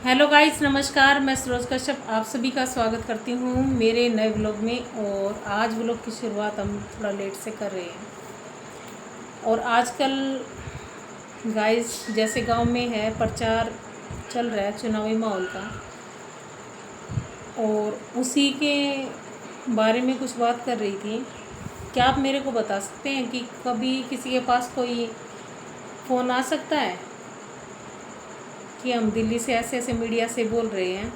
Hello guys, नमस्कार। मैं सरोज कश्यप आप सभी का स्वागत करती हूँ मेरे नए ब्लॉग में। और आज ब्लॉग की शुरुआत हम थोड़ा लेट से कर रहे हैं। और आजकल गाइस जैसे गांव में है, प्रचार चल रहा है चुनावी माहौल का, और उसी के बारे में कुछ बात कर रही थी। क्या आप मेरे को बता सकते हैं कि कभी किसी के पास कोई फ़ोन आ सकता है कि हम दिल्ली से ऐसे ऐसे मीडिया से बोल रहे हैं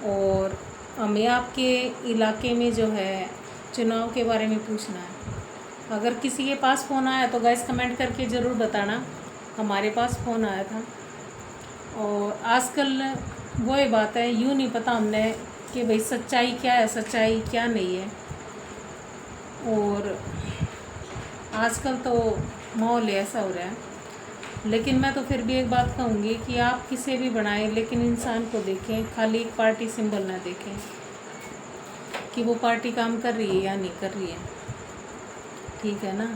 और हमें आपके इलाके में जो है चुनाव के बारे में पूछना है। अगर किसी के पास फ़ोन आया तो गाइस कमेंट करके ज़रूर बताना। हमारे पास फ़ोन आया था। और आजकल वो ही बात है, यूँ नहीं पता हमने कि भाई सच्चाई क्या है, सच्चाई क्या नहीं है। और आजकल तो माहौल ऐसा हो रहा है। लेकिन मैं तो फिर भी एक बात कहूँगी कि आप किसे भी बनाएं, लेकिन इंसान को देखें, खाली एक पार्टी सिंबल ना देखें कि वो पार्टी काम कर रही है या नहीं कर रही है। ठीक है ना।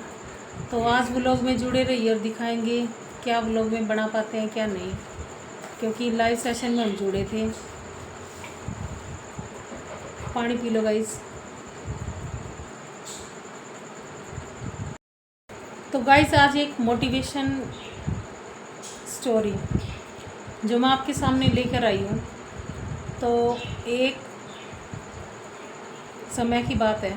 तो आज व्लॉग में जुड़े रहिए और दिखाएंगे क्या व्लॉग में बना पाते हैं क्या नहीं, क्योंकि लाइव सेशन में हम जुड़े थे। पानी पी लो गाइस। तो गाइस आज एक मोटिवेशन स्टोरी जो मैं आपके सामने लेकर आई हूँ। तो एक समय की बात है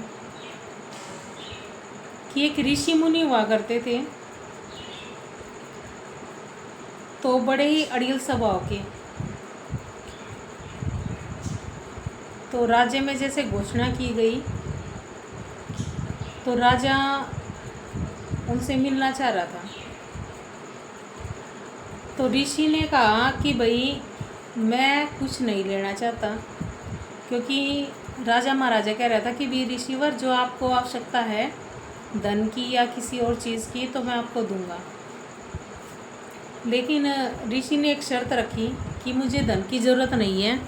कि एक ऋषि मुनि हुआ करते थे, तो बड़े ही अड़ियल स्वभाव के। तो राज्य में जैसे घोषणा की गई तो राजा उनसे मिलना चाह रहा था। तो ऋषि ने कहा कि भाई मैं कुछ नहीं लेना चाहता, क्योंकि राजा महाराजा कह रहा था कि भी ऋषिवर जो आपको आवश्यकता है धन की या किसी और चीज़ की तो मैं आपको दूंगा। लेकिन ऋषि ने एक शर्त रखी कि मुझे धन की ज़रूरत नहीं है,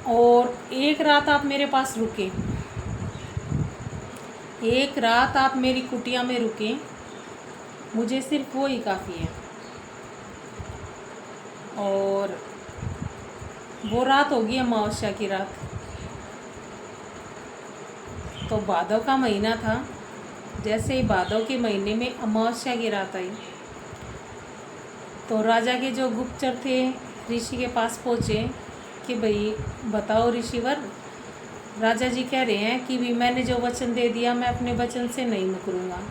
और एक रात आप मेरे पास रुके, एक रात आप मेरी कुटिया में रुके, मुझे सिर्फ वो ही काफ़ी है। और वो रात होगी अमावस्या की रात। तो भादव का महीना था। जैसे ही भादव के महीने में अमावस्या की रात आई तो राजा के जो गुप्तचर थे ऋषि के पास पहुँचे कि भाई बताओ ऋषिवर, राजा जी कह रहे हैं कि भी मैंने जो वचन दे दिया मैं अपने वचन से नहीं मुकरूंगा,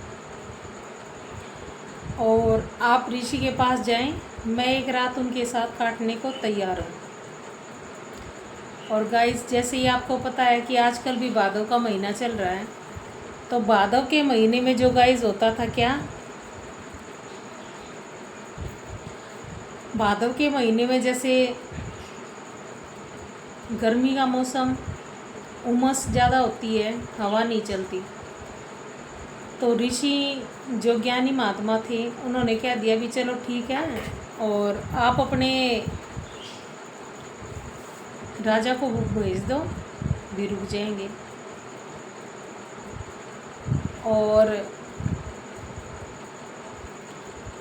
और आप ऋषि के पास जाएं, मैं एक रात उनके साथ काटने को तैयार हूँ। और गाइस जैसे ही आपको पता है कि आजकल भी भादव का महीना चल रहा है, तो भादव के महीने में जो गाइस होता था क्या, भादव के महीने में जैसे गर्मी का मौसम, उमस ज़्यादा होती है, हवा नहीं चलती। तो ऋषि जो ज्ञानी महात्मा थे उन्होंने कह दिया भी चलो ठीक है, और आप अपने राजा को भेज दो, भी रुक जाएंगे। और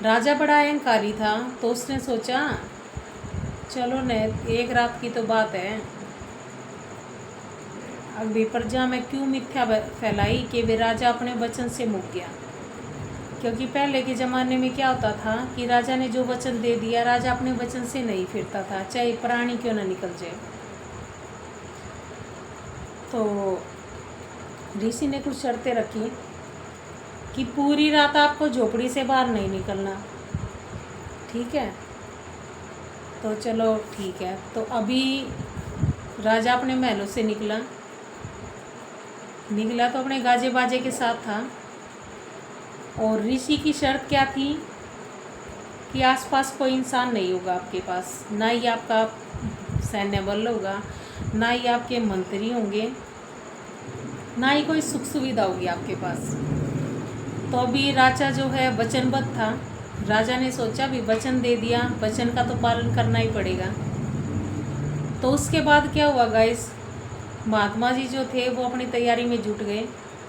राजा बड़ा अहंकारी था, तो उसने सोचा चलो न, एक रात की तो बात है, अभी प्रजा में क्यों मिथ्या फैलाई कि वे राजा अपने वचन से मुक गया। क्योंकि पहले के ज़माने में क्या होता था कि राजा ने जो वचन दे दिया, राजा अपने वचन से नहीं फिरता था, चाहे प्राणी क्यों ना निकल जाए। तो ऋषि ने कुछ शर्तें रखी कि पूरी रात आपको झोपड़ी से बाहर नहीं निकलना। ठीक है, तो चलो ठीक है। तो अभी राजा अपने महलों से निकला तो अपने गाजे बाजे के साथ था। और ऋषि की शर्त क्या थी कि आसपास कोई इंसान नहीं होगा आपके पास, ना ही आपका सैन्य बल होगा, ना ही आपके मंत्री होंगे, ना ही कोई सुख सुविधा होगी आपके पास। तो अभी राजा जो है वचनबद्ध था। राजा ने सोचा भी वचन दे दिया, वचन का तो पालन करना ही पड़ेगा। तो उसके बाद क्या हुआ गाइस, महात्मा जी जो थे वो अपनी तैयारी में जुट गए।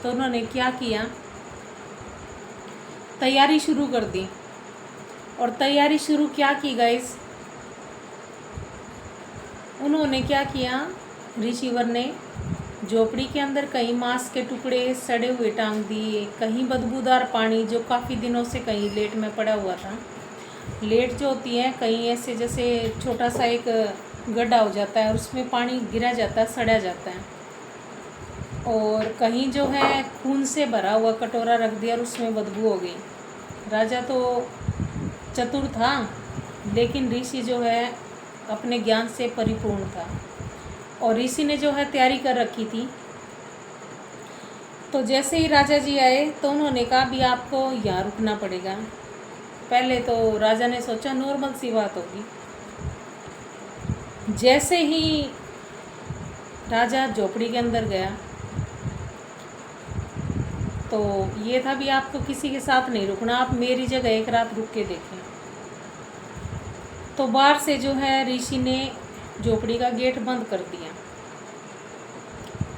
तो उन्होंने क्या किया, तैयारी शुरू कर दी। और तैयारी शुरू क्या की गाइस। उन्होंने क्या किया, ऋषिवर ने झोपड़ी के अंदर कहीं मांस के टुकड़े सड़े हुए टांग दिए, कहीं बदबूदार पानी जो काफ़ी दिनों से कहीं लेट में पड़ा हुआ था। लेट जो होती है कहीं ऐसे जैसे छोटा सा एक गड्ढा हो जाता है और उसमें पानी गिरा जाता है, सड़ा जाता है। और कहीं जो है खून से भरा हुआ कटोरा रख दिया और उसमें बदबू हो गई। राजा तो चतुर था, लेकिन ऋषि जो है अपने ज्ञान से परिपूर्ण था। और ऋषि ने जो है तैयारी कर रखी थी। तो जैसे ही राजा जी आए तो उन्होंने कहा भी आपको यहाँ रुकना पड़ेगा। पहले तो राजा ने सोचा नॉर्मल सी बात होगी। जैसे ही राजा झोपड़ी के अंदर गया तो ये था भी आपको किसी के साथ नहीं रुकना, आप मेरी जगह एक रात रुक के देखें। तो बाहर से जो है ऋषि ने झोपड़ी का गेट बंद कर दिया।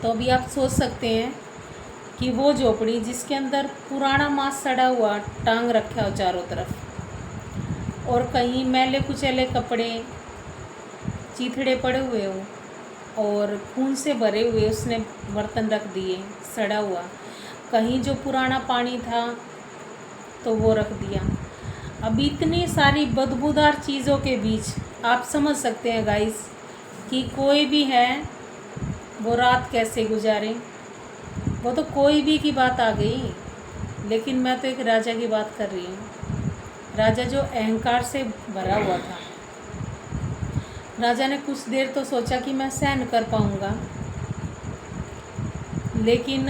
तो अभी आप सोच सकते हैं कि वो झोपड़ी जिसके अंदर पुराना मांस सड़ा हुआ टांग रखा हो चारों तरफ, और कहीं मैले कुचैले कपड़े चीथड़े पड़े हुए हो और खून से भरे हुए उसने बर्तन रख दिए सड़ा हुआ, कहीं जो पुराना पानी था तो वो रख दिया। अब इतनी सारी बदबूदार चीज़ों के बीच आप समझ सकते हैं गाइस कि कोई भी है वो रात कैसे गुजारे। वो तो कोई भी की बात आ गई, लेकिन मैं तो एक राजा की बात कर रही हूँ। राजा जो अहंकार से भरा हुआ था। राजा ने कुछ देर तो सोचा कि मैं सहन कर पाऊँगा, लेकिन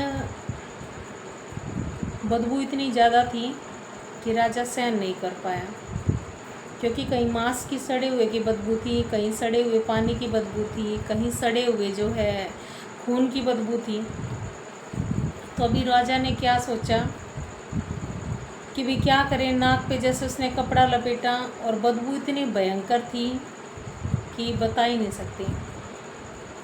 बदबू इतनी ज़्यादा थी कि राजा सहन नहीं कर पाया, क्योंकि कहीं मांस की सड़े हुए की बदबू थी, कहीं सड़े हुए पानी की बदबू थी, कहीं सड़े हुए जो है खून की बदबू थी। तो अभी राजा ने क्या सोचा कि भी क्या करें। नाक पे जैसे उसने कपड़ा लपेटा और बदबू इतनी भयंकर थी कि बता ही नहीं सकती।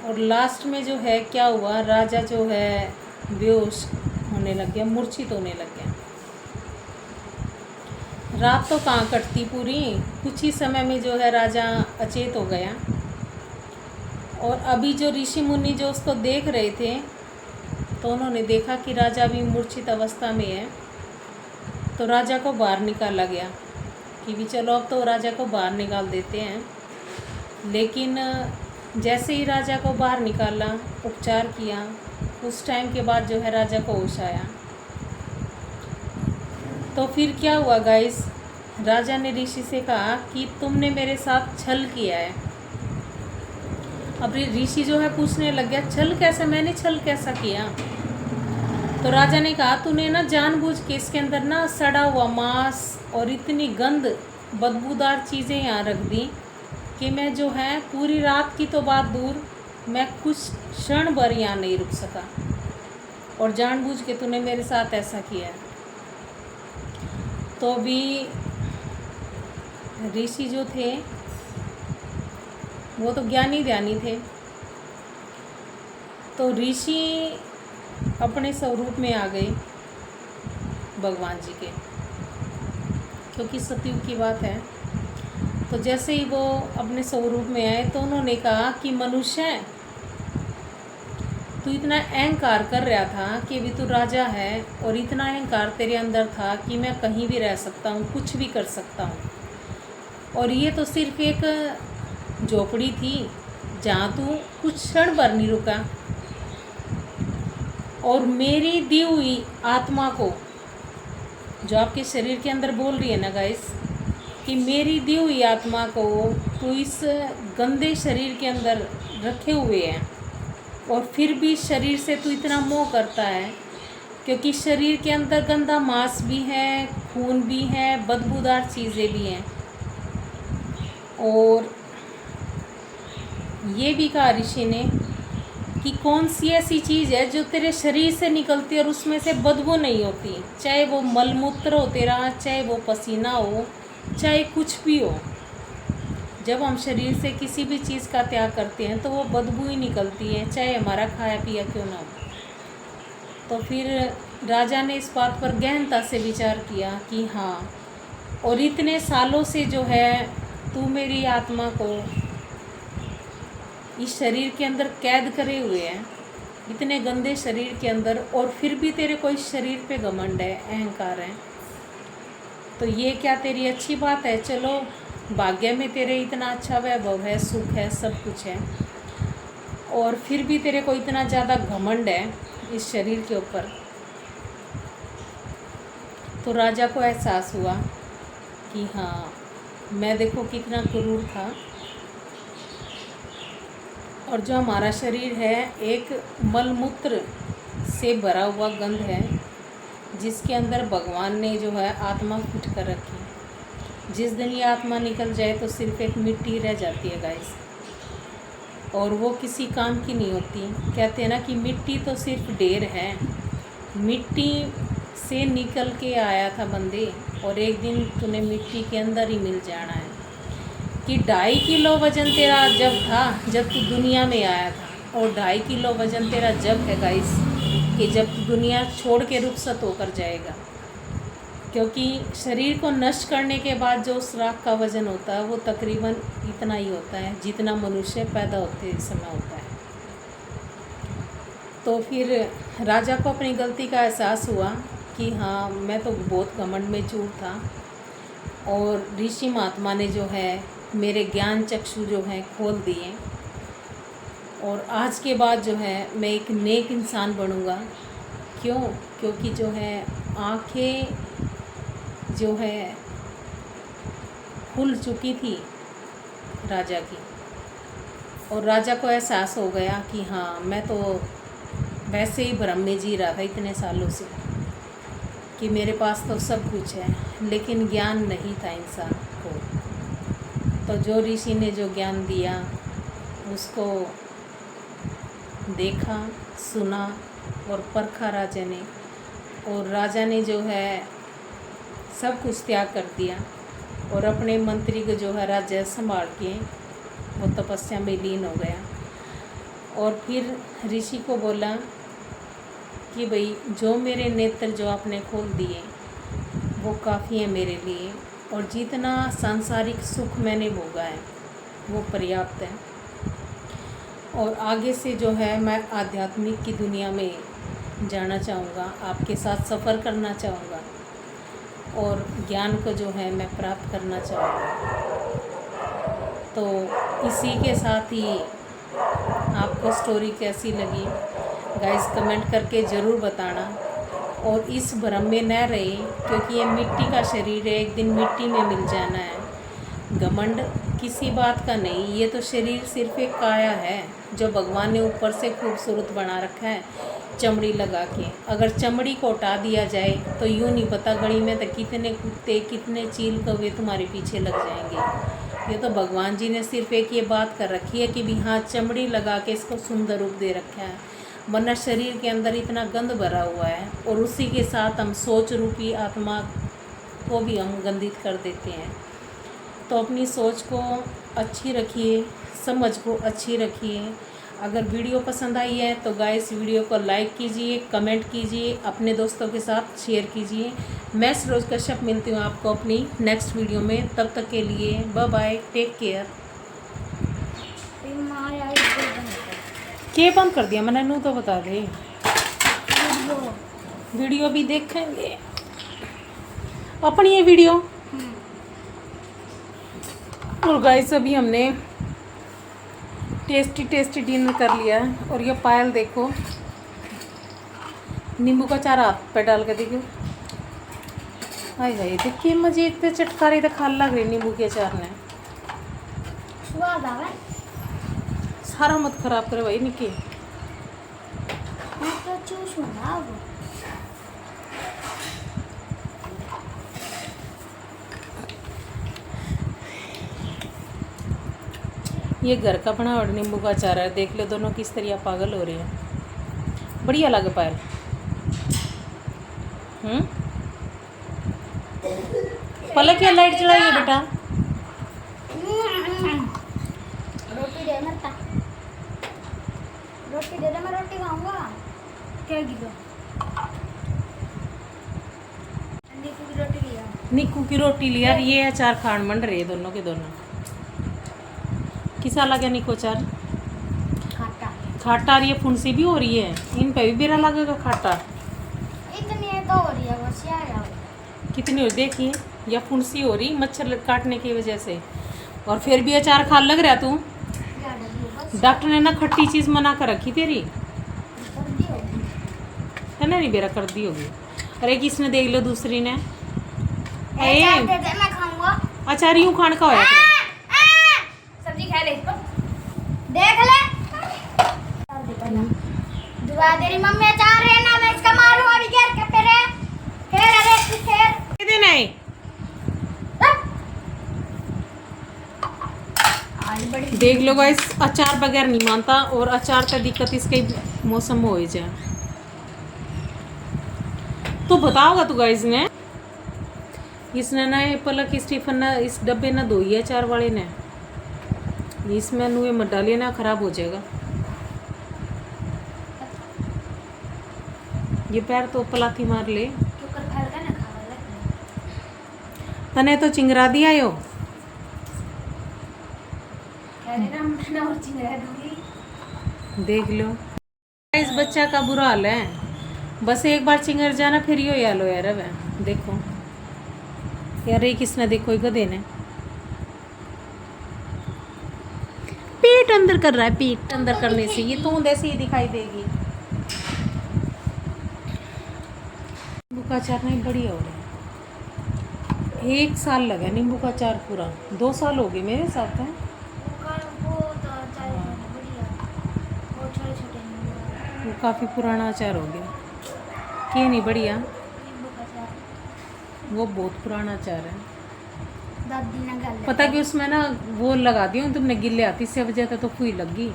और लास्ट में जो है क्या हुआ, राजा जो है बेहोश होने लग गया, मूर्छित होने लग गया। रात तो कहाँ कटती पूरी, कुछ ही समय में जो है राजा अचेत हो गया। और अभी जो ऋषि मुनि जो उसको देख रहे थे तो उन्होंने देखा कि राजा भी मूर्छित अवस्था में है। तो राजा को बाहर निकाला गया कि भी चलो अब तो राजा को बाहर निकाल देते हैं। लेकिन जैसे ही राजा को बाहर निकाला, उपचार किया, उस टाइम के बाद जो है राजा को होश आया। तो फिर क्या हुआ गाइस, राजा ने ऋषि से कहा कि तुमने मेरे साथ छल किया है। अब ऋषि जो है पूछने लग गया छल कैसे, मैंने छल कैसा किया। तो राजा ने कहा तूने ना जानबूझ के इसके अंदर ना सड़ा हुआ मांस और इतनी गंद बदबूदार चीज़ें यहाँ रख दी कि मैं जो है पूरी रात की तो बात दूर, मैं कुछ क्षण भर यहाँ नहीं रुक सका, और जानबूझ के तूने मेरे साथ ऐसा किया है। तो भी ऋषि जो थे वो तो ज्ञानी ध्यानी थे। तो ऋषि अपने स्वरूप में आ गए भगवान जी के, क्योंकि सतयुग की बात है। तो जैसे ही वो अपने स्वरूप में आए तो उन्होंने कहा कि मनुष्य तू इतना अहंकार कर रहा था कि अभी तू राजा है, और इतना अहंकार तेरे अंदर था कि मैं कहीं भी रह सकता हूँ, कुछ भी कर सकता हूँ। और ये तो सिर्फ एक झोपड़ी थी जहाँ तू कुछ क्षण भर नहीं रुका, और मेरी दी हुई आत्मा को, जो आपके शरीर के अंदर बोल रही है ना गाइस, कि मेरी दी हुई आत्मा को तू इस गंदे शरीर के अंदर रखे हुए है, और फिर भी शरीर से तू इतना मोह करता है, क्योंकि शरीर के अंदर गंदा मांस भी है, खून भी है, बदबूदार चीज़ें भी हैं। और ये भी कहा ऋषि ने कि कौन सी ऐसी चीज़ है जो तेरे शरीर से निकलती है और उसमें से बदबू नहीं होती, चाहे वो मलमूत्र हो तेरा, चाहे वो पसीना हो, चाहे कुछ भी हो। जब हम शरीर से किसी भी चीज़ का त्याग करते हैं तो वो बदबू ही निकलती है, चाहे हमारा खाया पिया क्यों ना हो। तो फिर राजा ने इस बात पर गहनता से विचार किया कि हाँ, और इतने सालों से जो है तू मेरी आत्मा को इस शरीर के अंदर कैद करे हुए है, इतने गंदे शरीर के अंदर, और फिर भी तेरे को इस शरीर पे घमंड है, अहंकार है। तो ये क्या तेरी अच्छी बात है? चलो, भाग्य में तेरे इतना अच्छा वैभव है, सुख है, सब कुछ है, और फिर भी तेरे को इतना ज़्यादा घमंड है इस शरीर के ऊपर। तो राजा को एहसास हुआ कि हाँ, मैं देखो कितना क्रूर था, और जो हमारा शरीर है एक मलमूत्र से भरा हुआ गंध है, जिसके अंदर भगवान ने जो है आत्मा फिट कर रखी। जिस दिन ये आत्मा निकल जाए तो सिर्फ एक मिट्टी रह जाती है गाइस, और वो किसी काम की नहीं होती। कहते हैं ना कि मिट्टी तो सिर्फ ढेर है, मिट्टी से निकल के आया था बंदे, और एक दिन तूने मिट्टी के अंदर ही मिल जाना है। कि 2.5 किलो वज़न तेरा जब था, जब तू दुनिया में आया था, और 2.5 किलो वज़न तेरा जब है गाइस कि जब तू दुनिया छोड़ के रुखसत होकर जाएगा। क्योंकि शरीर को नष्ट करने के बाद जो उस राख का वज़न होता है वो तकरीबन इतना ही होता है जितना मनुष्य पैदा होते समय होता है। तो फिर राजा को अपनी गलती का एहसास हुआ कि हाँ, मैं तो बहुत घमंड में चूर था, और ऋषि महात्मा ने जो है मेरे ज्ञान चक्षु जो हैं खोल दिए, और आज के बाद जो है मैं एक नेक इंसान बनूंगा। क्यों? क्योंकि जो है आँखें जो है खुल चुकी थी राजा की, और राजा को एहसास हो गया कि हाँ, मैं तो वैसे ही भ्रम में जी रहा था इतने सालों से कि मेरे पास तो सब कुछ है, लेकिन ज्ञान नहीं था इंसान को। तो जो ऋषि ने जो ज्ञान दिया उसको देखा, सुना और परखा राजा ने, और राजा ने जो है सब कुछ त्याग कर दिया, और अपने मंत्री को जो है राज्य संभाल के वो तपस्या में लीन हो गया। और फिर ऋषि को बोला कि भाई, जो मेरे नेत्र जो आपने खोल दिए वो काफ़ी है मेरे लिए, और जितना सांसारिक सुख मैंने भोगा है वो पर्याप्त है, और आगे से जो है मैं आध्यात्मिक की दुनिया में जाना चाहूँगा, आपके साथ सफ़र करना चाहूँगा, और ज्ञान को जो है मैं प्राप्त करना चाहूँगा। तो इसी के साथ ही आपको स्टोरी कैसी लगी गाइस कमेंट करके ज़रूर बताना, और इस भ्रम में न रहे, क्योंकि ये मिट्टी का शरीर है, एक दिन मिट्टी में मिल जाना है। घमंड किसी बात का नहीं, ये तो शरीर सिर्फ एक काया है जो भगवान ने ऊपर से खूबसूरत बना रखा है चमड़ी लगा के। अगर चमड़ी को हटा दिया जाए तो यूँ नहीं पता गली में तो कितने कुत्ते कितने चील कौवे तुम्हारे पीछे लग जाएंगे। ये तो भगवान जी ने सिर्फ एक ये बात कर रखी है कि भी हाँ, चमड़ी लगा के इसको सुंदर रूप दे रखा है, वरना शरीर के अंदर इतना गंद भरा हुआ है, और उसी के साथ हम सोच रूपी आत्मा को भी हम गंदित कर देते हैं। तो अपनी सोच को अच्छी रखिए, समझ को अच्छी रखिए। अगर वीडियो पसंद आई है तो गाइस वीडियो को लाइक कीजिए, कमेंट कीजिए, अपने दोस्तों के साथ शेयर कीजिए। मैं सरोज कश्यप मिलती हूँ आपको अपनी नेक्स्ट वीडियो में, तब तक के लिए बाय बाय, टेक केयर। के बंद कर दिया मैंने, नू तो बता दे। वीडियो भी देखेंगे अपनी ये वीडियो। और गाइस अभी हमने टेस्टी डिनर कर लिया है, और ये पायल देखो, नींबू का चारा हाथ पे डाल के देखो। हाय हाय, देखिए मुझे इतने चटकारे तो खाल लग रही नींबू के अचार ने। सारा मत खराब करे भाई निकी। ये घर का बना और नींबू का अचार है, देख लो दोनों किस तरह पागल हो रही है। बढ़िया लगे पायल। पलक या लाइट जलाइए बेटा। रोटी दे दे, मैं रोटी खाऊंगा। क्या किलो? रोटी लिया। निक्कू की रोटी लिया, ये अचार खान मंड रहे दोनों के दोनों। किसा लगा निको अचार? खाटा खाटा। और ये फुंसी भी हो रही है, इन पे भी बेरा लगेगा खाटा। इतनी तो हो रही है बस यार। कितनी हो देखिए, या फुंसी हो रही मच्छर काटने की वजह से। और फिर भी अचार खा लग रहा तू। डॉक्टर ने ना खट्टी चीज मना कर रखी तेरी, है ना? नहीं बेरा कर दी होगी। अरे किसने देख लो दूसरी ने। मैं खाऊंगा अचार यूं खाने का होया। सब्जी खा ले, देख ले। दुआ तेरी मम्मी अचार है ना, मैं इसका मारूं अभी घेर के फिर अरे फिर दे नहीं। देख लो गाइस, अचार बगैर नहीं मानता। और अचार का दिक्कत इसके मौसम में हो ही जाए तो बताओगा तू गाइस ने। इसने ना पलक स्टीफन ना इस डब्बे ना धोई है अचार वाले ने, इसमें नुए मत डालिए ना, खराब हो जाएगा। ये पैर तो पलाथी मार ले। तने तो चिंगरा दिया यो। देख लो इस बच्चा का बुरा हाल है, बस एक बार चिंगर जाना फिर यो यालो यार। अब देखो यार, ये किसने देखो गधे ने पेट अंदर कर रहा है। पेट अंदर करने से ये तो ऐसे ही दिखाई देगी। नींबू का अचार नहीं बढ़िया हो रहा है। 1 साल लगा नींबू का अचार, पूरा 2 साल हो गए मेरे साथ है। वो काफ़ी पुराना अचार हो गया। क्यों नहीं बढ़िया? वो बहुत पुराना अचार है। पता कि उसमें ना वो लगा दिया तुमने गिल्ले आती, इससे वजह से तो फुई लग गई।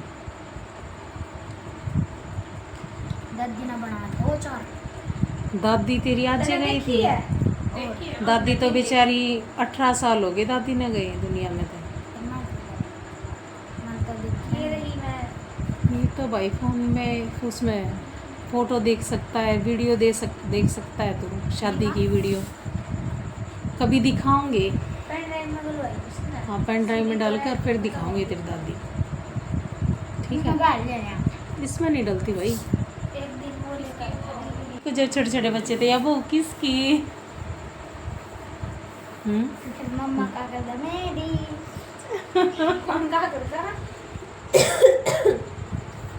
दादी तेरी आज गई थी। दादी तो बेचारी 18 साल हो गए दादी ने गई दुनिया में। तो ये तो भाई फोन में उसमें फोटो देख सकता है, वीडियो देख सकता है तू, शादी की वीडियो कभी दिखाऊंगे। हाँ पेन ड्राइव में डाल कर फिर दिखाऊंगी तेरी दादी, ठीक है? इसमें नहीं डलती भाई। कुछ छोटे छोटे बच्चे थे या वो किसकी मम्मा का करदा मेरी कौन का करता।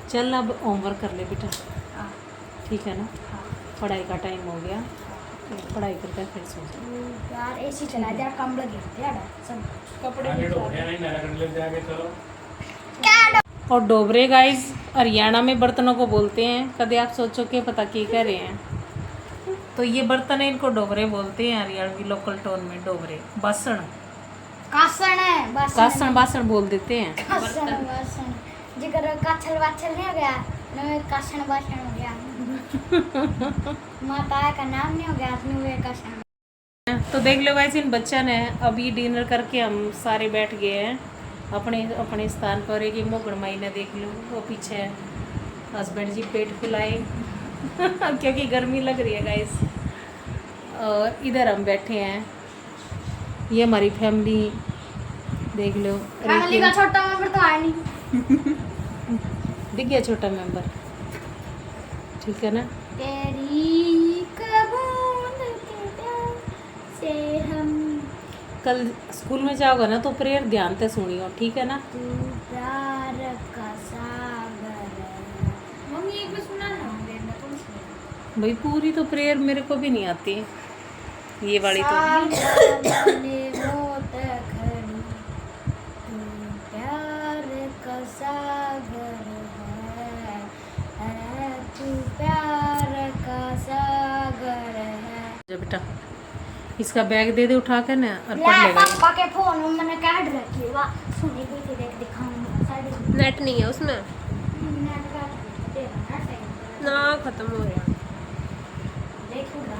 चल अब होमवर्क कर ले बेटा, ठीक है ना? पढ़ाई का टाइम हो गया, पढ़ाई करके फिर सो जा यार। एसी चला जा, कम लगे यार सब कपड़े और डोबरे गाइस हरियाणा में बर्तनों को बोलते हैं। कभी आप सोचो के पता की कर रहे हैं, तो ये बर्तन है इनको डोबरे बोलते हैं हरियाणवी लोकल टोन में। डोबरे बासण, कासण है, कासण बासण बोल देते हैं। कासण बासण जिगर काछल वाछल नहीं हो गया ना, कासण बासण हो गया। माता का नाम नहीं हो गया अपने वे कासण। तो देख लो गाइस, इन बच्चा ने अभी डिनर करके हम सारे बैठ गए हैं अपने अपने स्थान पर। एक मोगड़ माई ने देख लो वो पीछे हस्बैंड जी पेट फुलाए क्योंकि गर्मी लग रही है गाइस। और इधर हम बैठे हैं, ये हमारी फैमिली देख लो। फैमिली का छोटा मेंबर तो आया नहीं। दिख गया छोटा मेंबर, ठीक है ना? तेरी कबूल के प्यार से हम। कल स्कूल में जाओगे ना तो प्रेयर ध्यान से सुनियो, ठीक है ना? तू प्यार का सागर है। मम्मी एक बार सुना ना भाई पूरी तो प्रेयर मेरे को भी नहीं आती, ये वाली तो। प्यार का सागर है, तू प्यार का सागर है। जा बेटा इसका बैग दे दे उठा के ना और पढ़ लेगा। पापा के फोन में मैंने काट रखी है, वाह सुनी भी थी, देख दिखाऊंगा। नेट नहीं है उसमें नेट का ना, खत्म हो गया। देखूंगा।